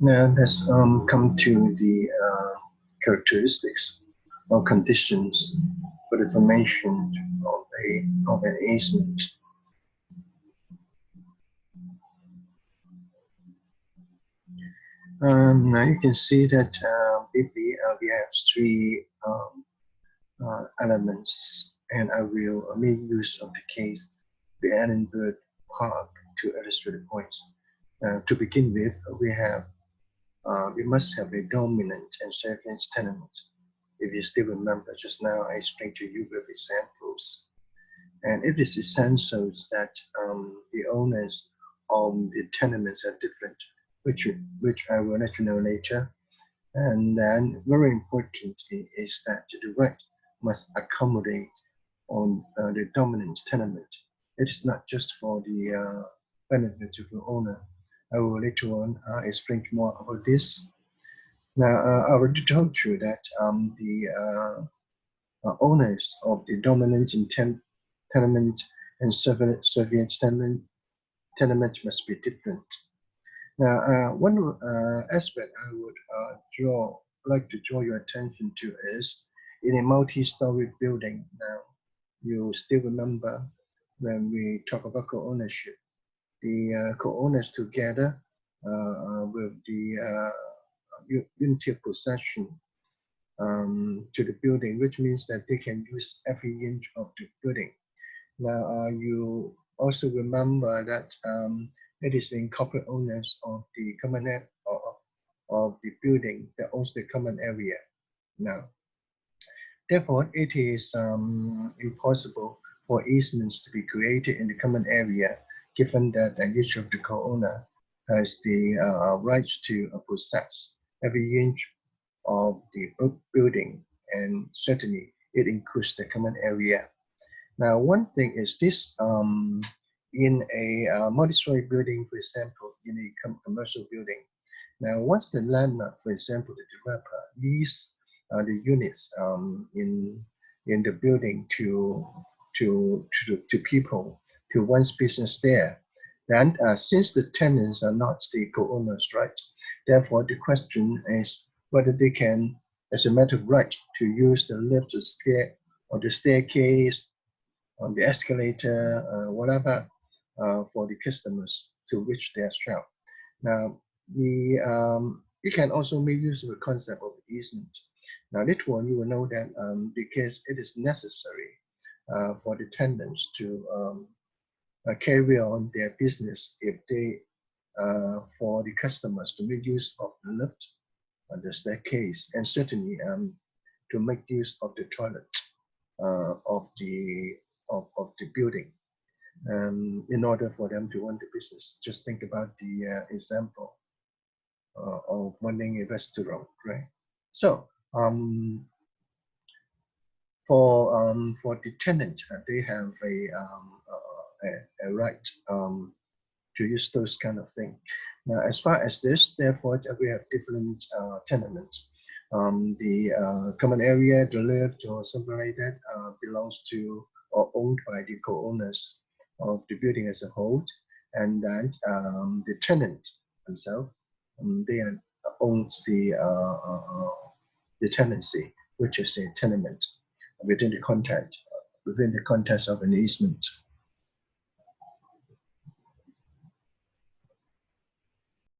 Now let's come to the characteristics or conditions for the formation of an easement. Now you can see that we have three elements, and I will make use of the case the Edinburgh Park to illustrate the points. To begin with, we must have a dominant and service tenement. If you still remember, just now I explained to you with examples. And it is essential that the owners of the tenements are different, which I will let you know later. And then very importantly is that the right must accommodate on the dominant tenement. It is not just for the benefit of the owner. I will later on explain more about this. Now, I already told you that the owners of the dominant tenement and Soviet tenement must be different. Now, one aspect I would like to draw your attention to is in a multi-story building. Now, you still remember when we talk about co-ownership, the co-owners together with the unity of possession to the building, which means that they can use every inch of the building. Now, you also remember that it is the corporate owners of the common of the building that owns the common area. Now, therefore, it is impossible for easements to be created in the common area, given that each of the co-owner has the right to possess every inch of the building, and certainly it includes the common area. Now, one thing is this, in a multi-story building, for example, in a commercial building. Now, once the landlord, for example, the developer, leases the units in the building to people, to one's business there, then since the tenants are not the co-owners, right? Therefore, the question is whether they can, as a matter of right, to use the lift, or the staircase, on the escalator, whatever, for the customers to reach their shop. Now, we can also make use of the concept of easement. Now, later on, you will know that because it is necessary for the tenants to carry on their business if they, for the customers to make use of the lift, the staircase, and certainly to make use of the toilet of the building, in order for them to run the business. Just think about the example of running a restaurant, right? So for the tenant, they have a right to use those kind of things. Now, as far as this, therefore, we have different tenements. The common area, the lift, or something like that belongs to or owned by the co-owners of the building as a whole, and then the tenant themselves, they owns the tenancy, which is a tenement within the context of an easement.